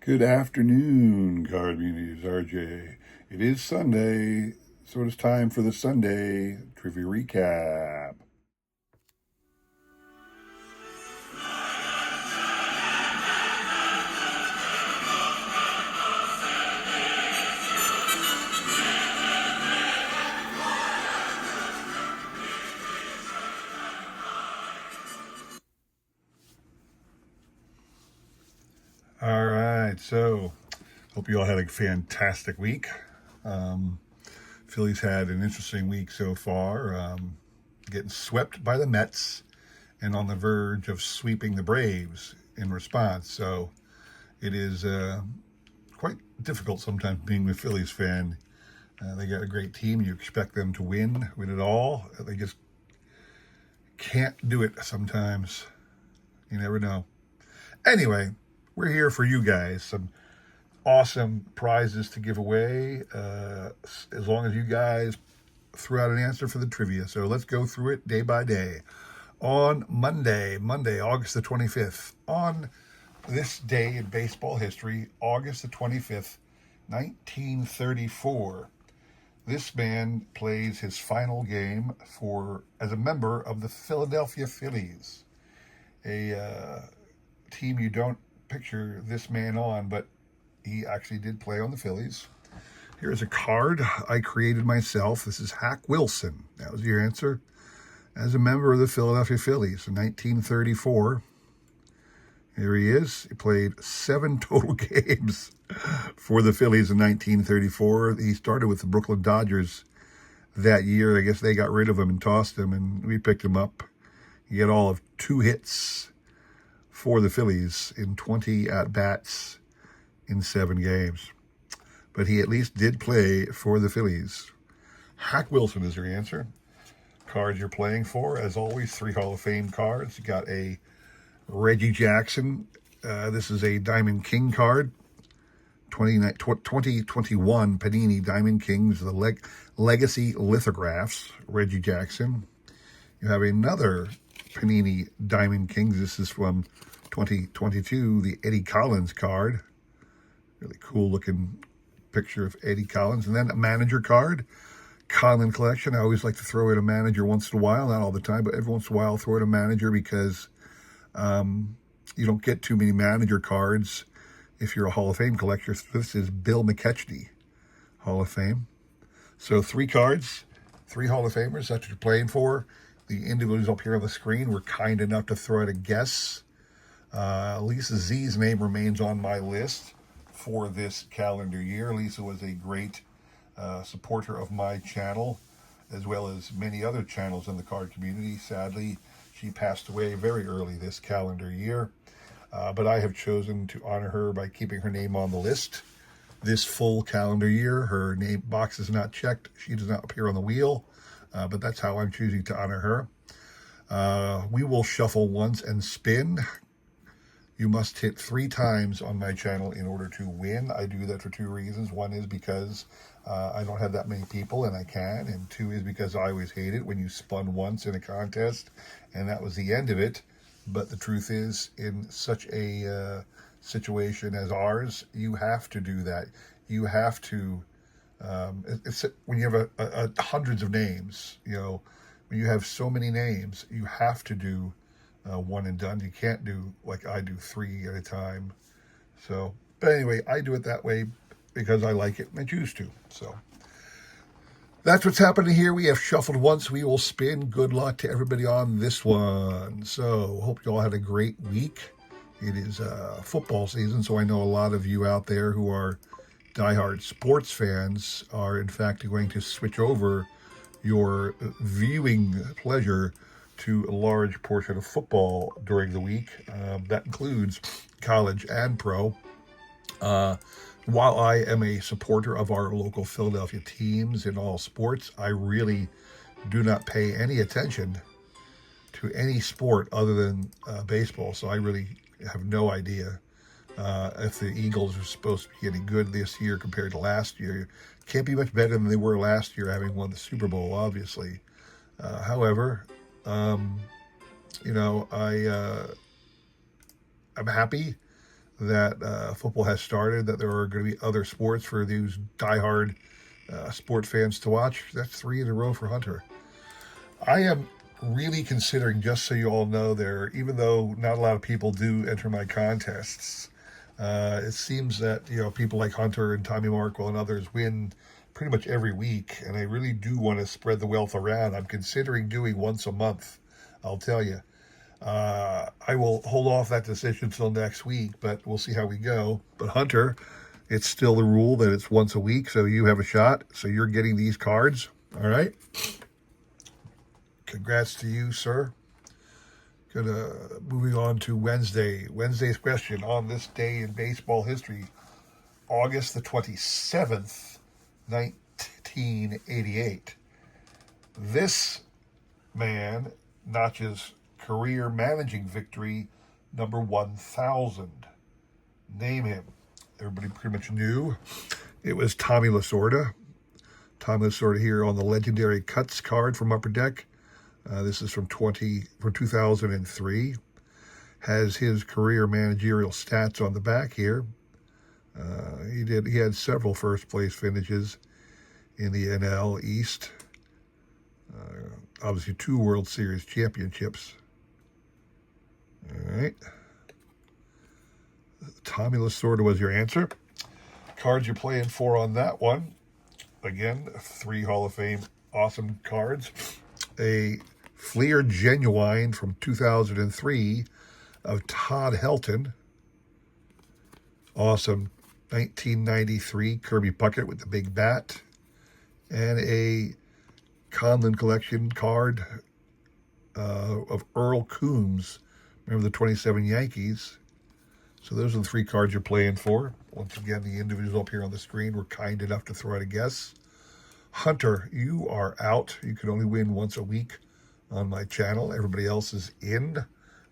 Good afternoon, Card Communities. RJ. It is Sunday, so it is time for the Sunday Trivia Recap. All right, so hope you all had a fantastic week. Phillies had an interesting week so far, getting swept by the Mets and on the verge of sweeping the Braves in response. So it is quite difficult sometimes being a Phillies fan. They got a great team. You expect them to win it all. They just can't do it sometimes. You never know. Anyway, we're here for you guys. Some awesome prizes to give away as long as you guys threw out an answer for the trivia. So let's go through it day by day. On Monday, August the 25th, on this day in baseball history, August the 25th, 1934, this man plays his final game as a member of the Philadelphia Phillies, a team you don't picture this man on, but he actually did play on the Phillies. Here's a card I created myself. This is Hack Wilson. That was your answer. As a member of the Philadelphia Phillies in 1934. Here he is. He played 7 total games for the Phillies in 1934. He started with the Brooklyn Dodgers that year. I guess they got rid of him and tossed him, and we picked him up. He had all of 2 hits for the Phillies in 20 at-bats in 7 games. But he at least did play for the Phillies. Hack Wilson is your answer. Cards you're playing for, as always, 3 Hall of Fame cards. You got a Reggie Jackson. This is a Diamond King card. 2021 Panini Diamond Kings, the Legacy Lithographs, Reggie Jackson. You have another Panini Diamond Kings. This is from 2022, the Eddie Collins card. Really cool looking picture of Eddie Collins. And then a manager card, Conlon Collection. I always like to throw in a manager once in a while, not all the time, but every once in a while I'll throw in a manager because you don't get too many manager cards if you're a Hall of Fame collector. This is Bill McKechnie, Hall of Fame. So 3 cards, 3 Hall of Famers. That's what you're playing for. The individuals up here on the screen were kind enough to throw out a guess. Lisa Z's name remains on my list for this calendar year. Lisa was a great supporter of my channel, as well as many other channels in the card community. Sadly, she passed away very early this calendar year, but I have chosen to honor her by keeping her name on the list this full calendar year. Her name box is not checked. She does not appear on the wheel, but that's how I'm choosing to honor her. We will shuffle once and spin. You must hit 3 times on my channel in order to win. I do that for 2 reasons. One is because I don't have that many people and I can. And 2 is because I always hate it when you spun once in a contest and that was the end of it. But the truth is, in such a situation as ours, you have to do that. You have to, when you have hundreds of names, when you have so many names, you have to do one and done. You can't do like I do 3 at a time. But anyway, I do it that way because I like it and I choose to. So that's what's happening here. We have shuffled once. We will spin. Good luck to everybody on this one. So hope you all had a great week. It is football season, so I know a lot of you out there who are diehard sports fans are in fact going to switch over your viewing pleasure to a large portion of football during the week. That includes college and pro. While I am a supporter of our local Philadelphia teams in all sports, I really do not pay any attention to any sport other than baseball. So I really have no idea if the Eagles are supposed to be any good this year compared to last year. Can't be much better than they were last year, having won the Super Bowl, obviously. However, I'm happy that football has started, that there are going to be other sports for these diehard sport fans to watch. That's 3 in a row for Hunter. I am really considering, just so you all know, there, even though not a lot of people do enter my contests, it seems that people like Hunter and Tommy Markle and others win pretty much every week, and I really do want to spread the wealth around. I'm considering doing once a month. I'll tell you. I will hold off that decision until next week, but we'll see how we go. But Hunter, it's still the rule that it's once a week, so you have a shot. So you're getting these cards, all right? Congrats to you, sir. Moving on to Wednesday. Wednesday's question: on this day in baseball history, August the 27th, 1988. This man notches career managing victory number 1,000. Name him. Everybody pretty much knew. It was Tommy Lasorda. Tommy Lasorda here on the legendary Cuts card from Upper Deck. This is from 2003. Has his career managerial stats on the back here. He had several first place finishes in the NL East. Obviously 2 World Series championships. All right. Tommy Lasorda was your answer. Cards you're playing for on that one. Again, 3 Hall of Fame awesome cards. A Fleer Genuine from 2003 of Todd Helton. Awesome 1993 Kirby Puckett with the big bat. And a Conlon Collection card of Earl Coombs. Remember the 27 Yankees. So those are the 3 cards you're playing for. Once again, the individuals up here on the screen were kind enough to throw out a guess. Hunter, you are out. You can only win once a week on my channel. Everybody else is in.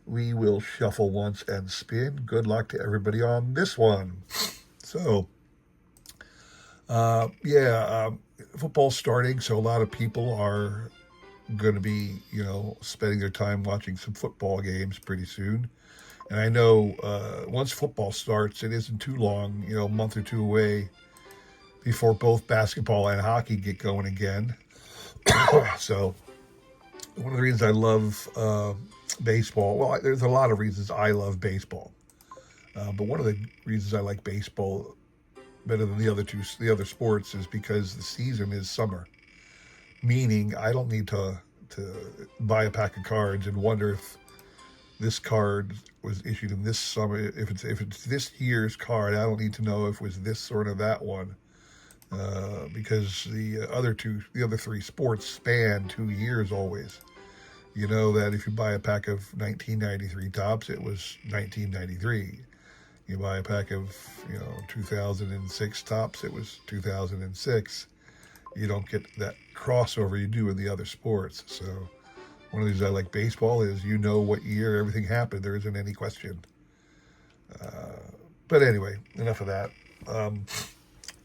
We will shuffle once and spin. Good luck to everybody on this one. So, football's starting, so a lot of people are going to be, spending their time watching some football games pretty soon. And I know once football starts, it isn't too long, a month or 2 away before both basketball and hockey get going again. So one of the reasons I love baseball, well, there's a lot of reasons I love baseball. But one of the reasons I like baseball better than the other sports is because the season is summer. Meaning I don't need to buy a pack of cards and wonder if this card was issued in this summer. If it's this year's card, I don't need to know if it was this or that one, because the other 3 sports span 2 years always. You know that if you buy a pack of 1993 Topps, it was 1993. You buy a pack of 2006 Topps, it was 2006. You don't get that crossover you do in the other sports. So one of the reasons I like baseball is what year everything happened. There isn't any question. But anyway, enough of that.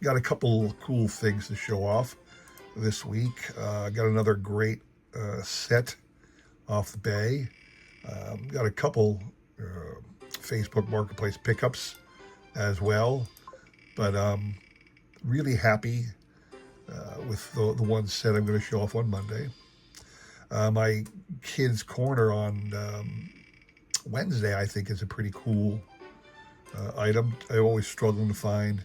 Got a couple cool things to show off this week. Got another great set off the bay. Got a couple Facebook Marketplace pickups as well. But really happy with the one set I'm going to show off on Monday. My Kids Corner on Wednesday, I think, is a pretty cool item. I always struggle to find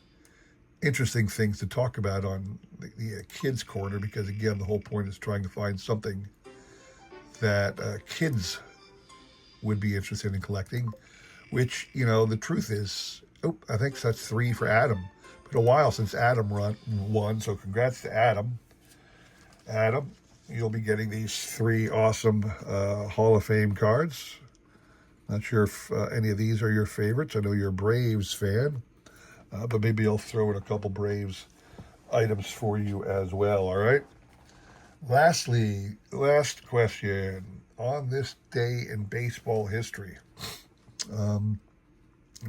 interesting things to talk about on the Kids Corner because, again, the whole point is trying to find something that kids would be interested in collecting, which, the truth is, I think that's 3 for Adam. Been a while since Adam won, so congrats to Adam. Adam, you'll be getting these 3 awesome Hall of Fame cards. Not sure if any of these are your favorites. I know you're a Braves fan, but maybe I'll throw in a couple Braves items for you as well, all right? Lastly, last question. On this day in baseball history,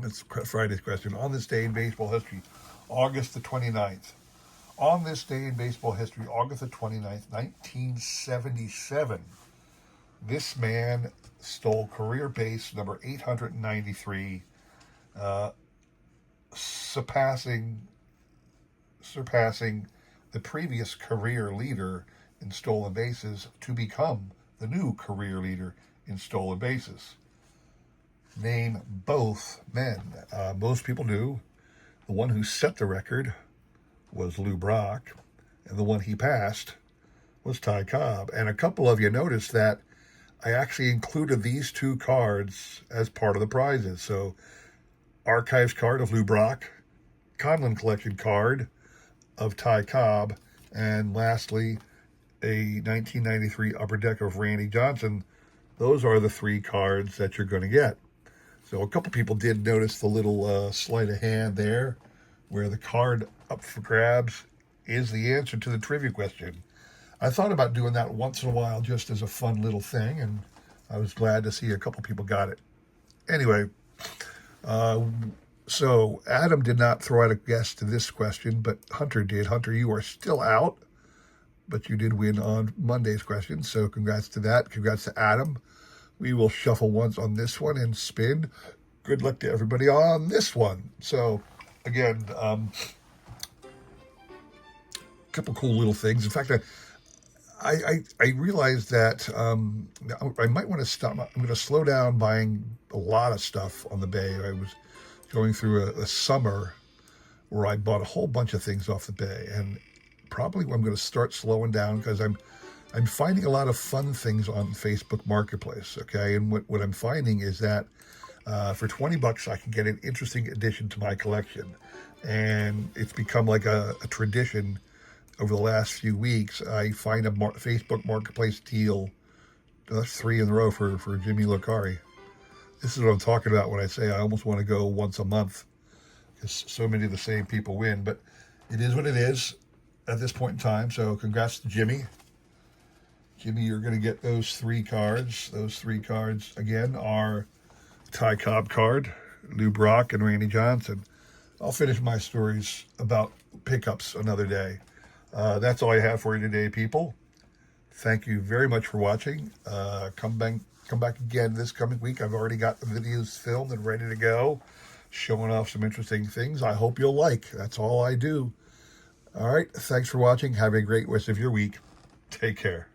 that's Friday's question. On this day in baseball history, August the 29th. On this day in baseball history, August the 29th, 1977, this man stole career base number 893 surpassing the previous career leader in stolen bases to become the new career leader in stolen bases. Name both men. Most people knew the one who set the record was Lou Brock, and the one he passed was Ty Cobb. And a couple of you noticed that I actually included these two cards as part of the prizes. So, Archives card of Lou Brock, Conlon Collection card of Ty Cobb, and lastly, a 1993 Upper Deck of Randy Johnson. Those are the three cards that you're going to get. So a couple people did notice the little sleight of hand there, where the card up for grabs is the answer to the trivia question. I thought about doing that once in a while just as a fun little thing, and I was glad to see a couple people got it. Anyway, so Adam did not throw out a guess to this question, but Hunter did. Hunter, you are still out, but you did win on Monday's question, so congrats to that. Congrats to Adam. We will shuffle once on this one and spin. Good luck to everybody on this one. So, again, a couple cool little things. In fact, I realized that I might want to stop. I'm going to slow down buying a lot of stuff on the Bay. I was going through a summer where I bought a whole bunch of things off the Bay, and probably I'm going to start slowing down because I'm finding a lot of fun things on Facebook Marketplace, okay? And what I'm finding is that for $20, I can get an interesting addition to my collection. And it's become like a tradition over the last few weeks. I find a Facebook Marketplace deal. That's 3 in a row for Jimmy Lucari. This is what I'm talking about when I say I almost want to go once a month because so many of the same people win. But it is what it is at this point in time. So congrats to Jimmy. Jimmy, you're going to get those 3 cards. Those 3 cards, again, are Ty Cobb card, Lou Brock, and Randy Johnson. I'll finish my stories about pickups another day. That's all I have for you today, people. Thank you very much for watching. Come back again this coming week. I've already got the videos filmed and ready to go, showing off some interesting things I hope you'll like. That's all I do. All right, thanks for watching. Have a great rest of your week. Take care.